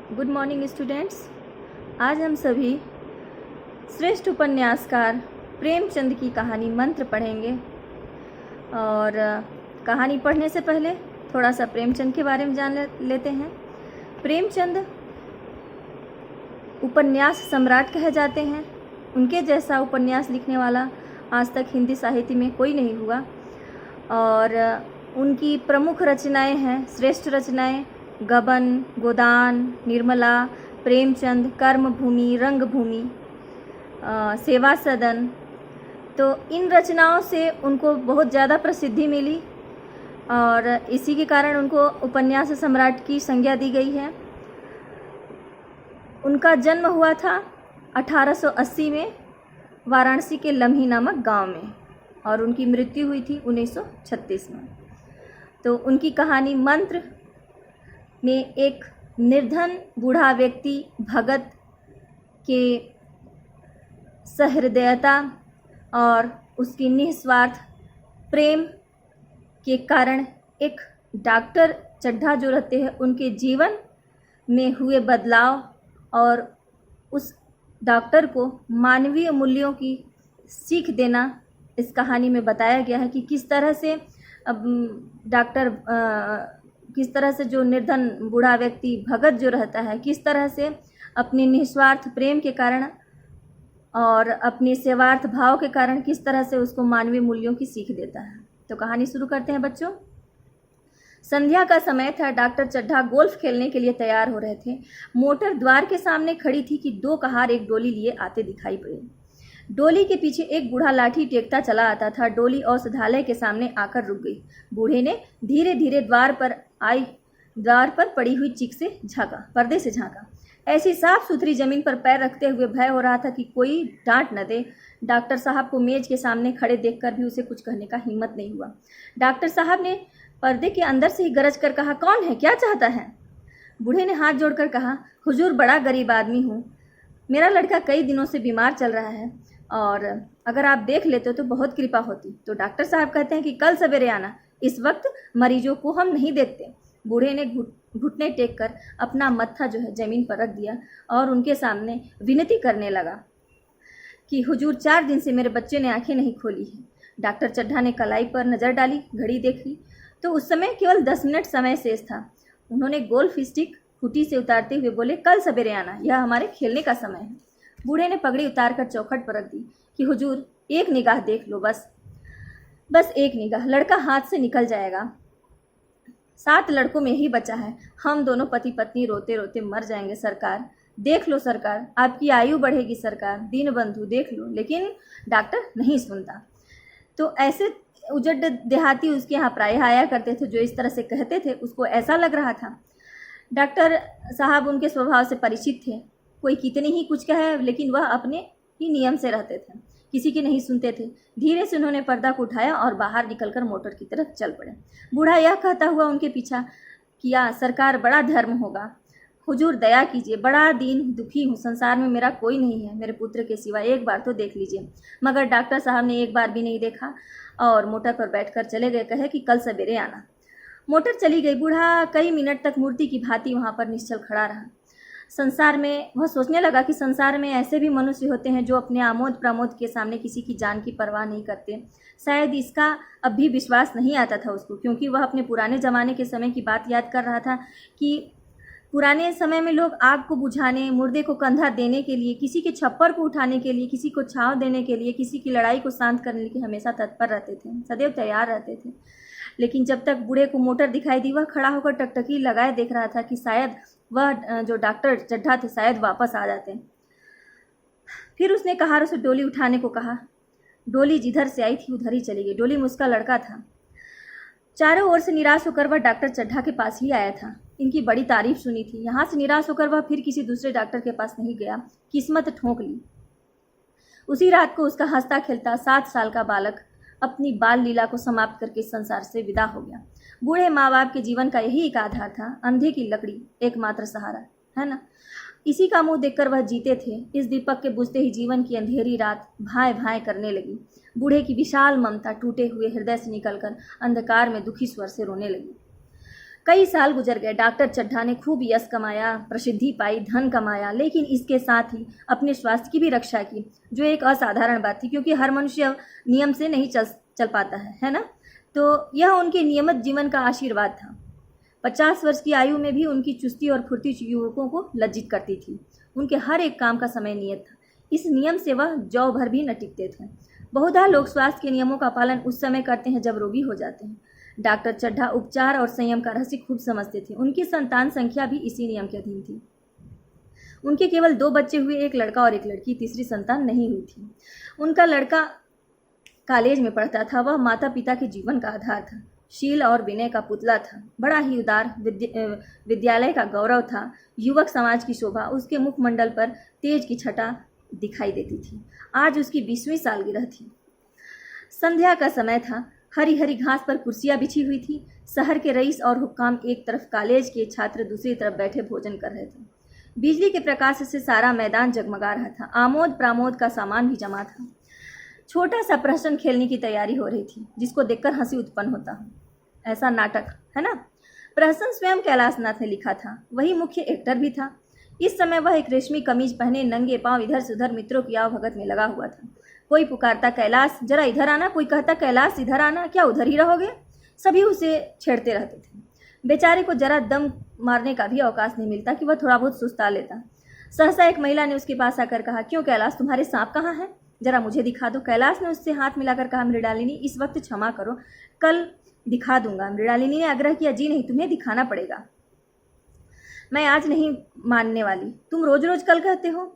Good morning students. आज हम सभी श्रेष्ठ उपन्यासकार प्रेमचंद की कहानी मंत्र पढ़ेंगे। और कहानी पढ़ने से पहले थोड़ा सा प्रेमचंद के बारे में जान लेते हैं। प्रेमचंद उपन्यास सम्राट कहे जाते हैं। उनके जैसा उपन्यास लिखने वाला आज तक हिंदी साहित्य में कोई नहीं हुआ। और उनकी प्रमुख रचनाएं हैं, श्रेष्ठ रचनाएं गबन, गोदान, निर्मला, प्रेमचंद, कर्मभूमि, रंगभूमि, सेवा सदन। तो इन रचनाओं से उनको बहुत ज़्यादा प्रसिद्धि मिली और इसी के कारण उनको उपन्यास सम्राट की संज्ञा दी गई है। उनका जन्म हुआ था 1880 में वाराणसी के लम्ही नामक गांव में और उनकी मृत्यु हुई थी 1936 में। तो उनकी कहानी मंत्र में एक निर्धन बूढ़ा व्यक्ति भगत के सहृदयता और उसकी निस्वार्थ प्रेम के कारण एक डॉक्टर चड्ढा जो रहते हैं उनके जीवन में हुए बदलाव और उस डॉक्टर को मानवीय मूल्यों की सीख देना इस कहानी में बताया गया है कि किस तरह से किस तरह से जो निर्धन बूढ़ा व्यक्ति भगत जो रहता है किस तरह से अपने निस्वार्थ प्रेम के कारण और अपने सेवार्थ भाव के कारण किस तरह से उसको मानवीय मूल्यों की सीख देता है। तो कहानी शुरू करते हैं बच्चों। संध्या का समय था। डॉक्टर चड्ढा गोल्फ खेलने के लिए तैयार हो रहे थे। मोटर द्वार के सामने खड़ी थी कि दो कहार एक डोली लिए आते दिखाई पड़े। डोली के पीछे एक बूढ़ा लाठी टेकता चला आता था। डोली औषधालय के सामने आकर रुक गई। बूढ़े ने धीरे धीरे द्वार पर पड़ी हुई चिक से पर्दे से झांका। ऐसी साफ सुथरी जमीन पर पैर रखते हुए भय हो रहा था कि कोई डांट न दे। डॉक्टर साहब को मेज के सामने खड़े देखकर भी उसे कुछ कहने का हिम्मत नहीं हुआ। डॉक्टर साहब ने पर्दे के अंदर से ही गरज कर कहा, कौन है, क्या चाहता है? बूढ़े ने हाथ जोड़कर कहा, हुजूर बड़ा गरीब आदमी हूँ। मेरा लड़का कई दिनों से बीमार चल रहा है और अगर आप देख लेते तो बहुत कृपा होती। तो डॉक्टर साहब कहते हैं कि कल सवेरे आना, इस वक्त मरीजों को हम नहीं देखते। बूढ़े ने घुटने टेक कर अपना मत्था जो है जमीन पर रख दिया और उनके सामने विनती करने लगा कि हुजूर 4 दिन से मेरे बच्चे ने आंखें नहीं खोली है। डॉक्टर चड्ढा ने कलाई पर नज़र डाली, घड़ी देखी तो उस समय केवल 10 मिनट समय शेष था। उन्होंने गोल्फ स्टिक खूंटी से उतारते हुए बोले, कल सवेरे आना, यह हमारे खेलने का समय है। बूढ़े ने पगड़ी उतारकर चौखट पर रख दी कि हुजूर एक निगाह देख लो, बस एक निगाह, लड़का हाथ से निकल जाएगा। 7 लड़कों में ही बचा है। हम दोनों पति पत्नी रोते रोते मर जाएंगे सरकार। देख लो सरकार, आपकी आयु बढ़ेगी सरकार, दीन बंधु देख लो। लेकिन डॉक्टर नहीं सुनता। तो ऐसे उजड़ देहाती उसके यहाँ प्रायः आया करते थे जो इस तरह से कहते थे। उसको ऐसा लग रहा था डॉक्टर साहब उनके स्वभाव से परिचित थे। कोई कितनी ही कुछ कहे लेकिन वह अपने ही नियम से रहते थे, किसी की नहीं सुनते थे। धीरे से उन्होंने पर्दा को उठाया और बाहर निकलकर मोटर की तरफ चल पड़े। बूढ़ा यह कहता हुआ उनके पीछा किया, सरकार बड़ा धर्म होगा, हुजूर दया कीजिए, बड़ा दीन दुखी हूँ, संसार में मेरा कोई नहीं है मेरे पुत्र के सिवा, एक बार तो देख लीजिए। मगर डॉक्टर साहब ने एक बार भी नहीं देखा और मोटर पर बैठकर चले गए। कहे कि कल सवेरे आना। मोटर चली गई। बूढ़ा कई मिनट तक मूर्ति की भांति वहाँ पर निश्चल खड़ा रहा। संसार में वह सोचने लगा कि संसार में ऐसे भी मनुष्य होते हैं जो अपने आमोद प्रमोद के सामने किसी की जान की परवाह नहीं करते। शायद इसका अब भी विश्वास नहीं आता था उसको, क्योंकि वह अपने पुराने ज़माने के समय की बात याद कर रहा था कि पुराने समय में लोग आग को बुझाने, मुर्दे को कंधा देने के लिए, किसी के छप्पर को उठाने के लिए, किसी को छांव देने के लिए, किसी की लड़ाई को शांत करने के लिए हमेशा तत्पर रहते थे, सदैव तैयार रहते थे। लेकिन जब तक बूढ़े को मोटर दिखाई दी वह खड़ा होकर टकटकी लगाए देख रहा था कि शायद वह जो डॉक्टर चड्ढा थे शायद वापस आ जाते। फिर उसने कहारों से डोली उठाने को कहा। डोली जिधर से आई थी उधर ही चली गई। डोली में उसका लड़का था। चारों ओर से निराश होकर वह डॉक्टर चड्ढा के पास ही आया था। इनकी बड़ी तारीफ सुनी थी। यहाँ से निराश होकर वह फिर किसी दूसरे डॉक्टर के पास नहीं गया, किस्मत ठोंक ली। उसी रात को उसका हंसता खेलता 7 साल का बालक अपनी बाल लीला को समाप्त करके इस संसार से विदा हो गया। बूढ़े माँ बाप के जीवन का यही एक आधार था, अंधे की लकड़ी, एकमात्र सहारा, है ना। इसी का मुंह देखकर वह जीते थे। इस दीपक के बुझते ही जीवन की अंधेरी रात भाए भाए करने लगी। बूढ़े की विशाल ममता टूटे हुए हृदय से निकलकर अंधकार में दुखी स्वर से रोने लगी। कई साल गुजर गए। डॉक्टर चड्ढा ने खूब यश कमाया, प्रसिद्धि पाई, धन कमाया, लेकिन इसके साथ ही अपने स्वास्थ्य की भी रक्षा की, जो एक असाधारण बात थी, क्योंकि हर मनुष्य नियम से नहीं चल पाता है ना। तो यह उनके नियमित जीवन का आशीर्वाद था। 50 वर्ष की आयु में भी उनकी चुस्ती और फुर्ती युवकों को लज्जित करती थी। उनके हर एक काम का समय नियत था। इस नियम से वह जौ भर भी न टिकते थे। बहुधा लोग स्वास्थ्य के नियमों का पालन उस समय करते हैं जब रोगी हो जाते हैं। डॉक्टर चड्ढा उपचार और संयम का रहस्य खूब समझते थे। उनकी संतान संख्या भी इसी नियम के अधीन थी। उनके केवल 2 बच्चे हुए, एक लड़का और एक लड़की। तीसरी संतान नहीं हुई थी। उनका लड़का कॉलेज में पढ़ता था। वह माता पिता के जीवन का आधार था, शील और विनय का पुतला था, बड़ा ही उदार, विद्यालय का गौरव था, युवक समाज की शोभा। उसके मुखमंडल पर तेज की छटा दिखाई देती थी। आज उसकी 20वीं सालगिरह थी। संध्या का समय था। हरी हरी घास पर कुर्सियां बिछी हुई थी। शहर के रईस और हुक्काम एक तरफ, कॉलेज के छात्र दूसरी तरफ बैठे भोजन कर रहे थे। बिजली के प्रकाश से सारा मैदान जगमगा रहा था। आमोद प्रमोद का सामान भी जमा था। छोटा सा प्रहसन खेलने की तैयारी हो रही थी, जिसको देखकर हंसी उत्पन्न होता है। ऐसा नाटक है ना। प्रहसन स्वयं कैलाश नाथ ने लिखा था। वही मुख्य एक्टर भी था। इस समय वह एक रेशमी कमीज पहने नंगे पांव इधर से उधर मित्रों की आवभगत में लगा हुआ था। कोई पुकारता कैलाश जरा इधर आना, कोई कहता कैलाश इधर आना, क्या उधर ही रहोगे। सभी उसे छेड़ते रहते थे। बेचारे को जरा दम मारने का भी अवकाश नहीं मिलता कि वह थोड़ा बहुत सुस्ता लेता। सहसा एक महिला ने उसके पास आकर कहा, क्यों कैलाश, तुम्हारे सांप कहाँ हैं? जरा मुझे दिखा दो। कैलाश ने उससे हाथ मिलाकर कहा, मृणालिनी इस वक्त क्षमा करो, कल दिखा दूंगा। मृणालिनी ने आग्रह किया, जी नहीं, तुम्हें दिखाना पड़ेगा, मैं आज नहीं मानने वाली। तुम रोज रोज कल कहते हो।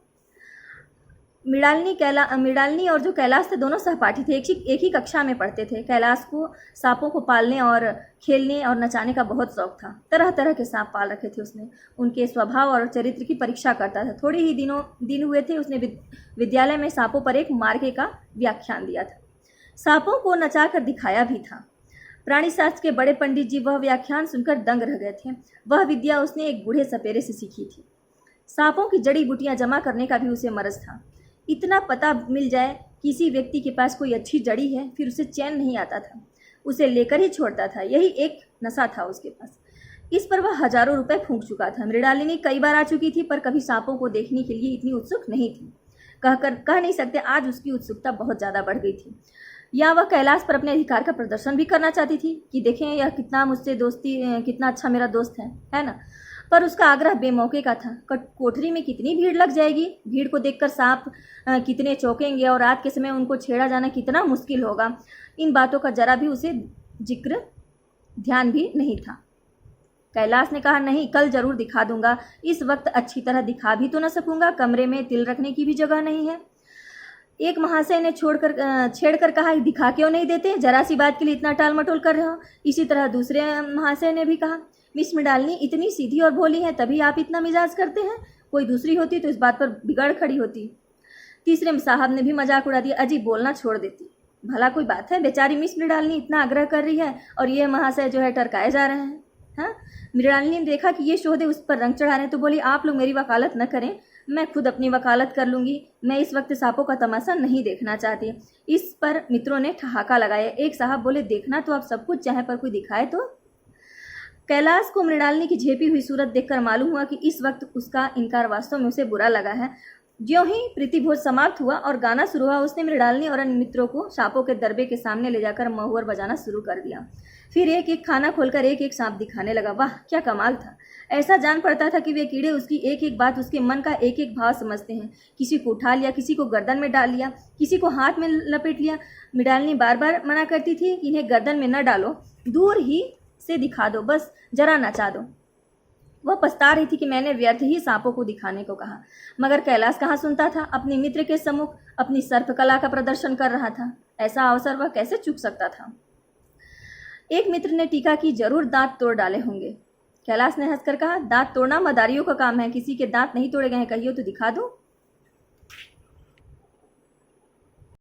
मृणालिनी और जो कैलाश थे दोनों सहपाठी थे, एक ही कक्षा में पढ़ते थे। कैलाश को सांपों को पालने और खेलने और नचाने का बहुत शौक था। तरह तरह के सांप पाल रखे थे उसने। उनके स्वभाव और चरित्र की परीक्षा करता था। थोड़े ही दिन हुए थे उसने विद्यालय में सांपों पर एक मार्के का व्याख्यान दिया था। सांपों को नचाकर दिखाया भी था। प्राणी शास्त्र के बड़े पंडित जी वह व्याख्यान सुनकर दंग रह गए थे। वह विद्या उसने एक बूढ़े सपेरे से सीखी थी। सांपों की जड़ी बूटियां जमा करने का भी उसे मरज था। इतना पता मिल जाए किसी व्यक्ति के पास कोई अच्छी जड़ी है, फिर उसे चैन नहीं आता था, उसे लेकर ही छोड़ता था। यही एक नशा था उसके पास। इस पर वह हजारों रुपए फूंक चुका था। मृणालिनी कई बार आ चुकी थी, पर कभी सांपों को देखने के लिए इतनी उत्सुक नहीं थी। कह नहीं सकते, आज उसकी उत्सुकता बहुत ज़्यादा बढ़ गई थी। या वह कैलाश पर अपने अधिकार का प्रदर्शन भी करना चाहती थी कि देखें यह कितना मुझसे कितना अच्छा मेरा दोस्त है ना। पर उसका आग्रह बेमौके का था। कोठरी में कितनी भीड़ लग जाएगी, भीड़ को देखकर सांप कितने चौंकेंगे और रात के समय उनको छेड़ा जाना कितना मुश्किल होगा। इन बातों का जरा भी उसे जिक्र ध्यान भी नहीं था। कैलाश ने कहा, नहीं, कल जरूर दिखा दूंगा। इस वक्त अच्छी तरह दिखा भी तो न सकूंगा, कमरे में तिल रखने की भी जगह नहीं है। एक महाशय ने छेड़कर कहा, दिखा क्यों नहीं देते, जरा सी बात के लिए इतना टाल मटोल कर रहे हो। इसी तरह दूसरे महाशय ने भी कहा, मिस मृणालिनी इतनी सीधी और भोली है, तभी आप इतना मिजाज करते हैं, कोई दूसरी होती तो इस बात पर बिगड़ खड़ी होती। तीसरे साहब ने भी मजाक उड़ा दिया, अजी बोलना छोड़ देती। भला कोई बात है, बेचारी मिस मृणालिनी इतना आग्रह कर रही है और ये महाशय जो है टरकाए जा रहे हैं। हाँ, मृणालिनी ने देखा कि ये शोधे उस पर रंग चढ़ा रहे हैं, तो बोली, आप लोग मेरी वकालत न करें, मैं खुद अपनी वकालत कर लूंगी। मैं इस वक्त सांपों का तमाशा नहीं देखना चाहती। इस पर मित्रों ने ठहाका लगाया। एक साहब बोले, देखना तो आप सब कुछ चाहे, पर कोई दिखाए तो। कैलाश को मृणालिनी की झेपी हुई सूरत देखकर मालूम हुआ कि इस वक्त उसका इनकार वास्तव में उसे बुरा लगा है। ज्यों ही प्रीतिभोज समाप्त हुआ और गाना शुरू हुआ, उसने मृणालिनी और अन्य मित्रों को सांपों के दरबे के सामने ले जाकर महुअर बजाना शुरू कर दिया। फिर एक एक खाना खोलकर एक एक सांप दिखाने लगा। वाह, क्या कमाल था। ऐसा जान पड़ता था कि वे कीड़े उसकी एक एक बात, उसके मन का एक एक भाव समझते हैं। किसी को उठा लिया, किसी को गर्दन में डाल लिया, किसी को हाथ में लपेट लिया। मृणालिनी बार बार मना करती थी कि इन्हें गर्दन में न डालो, दूर ही से दिखा दो, बस जरा नचा दो। वह पछता रही थी कि मैंने व्यर्थ ही सांपों को दिखाने को कहा, मगर कैलाश कहाँ सुनता था। अपने मित्र के सम्मुख अपनी सर्पकला का प्रदर्शन कर रहा था। ऐसा अवसर वह कैसे चूक सकता था। एक मित्र ने टीका की, जरूर दांत तोड़ डाले होंगे। कैलाश ने हंसकर कहा, दांत तोड़ना मदारियों का काम है, किसी के दांत नहीं तोड़े गए हैं, कहियो तो दिखा दो।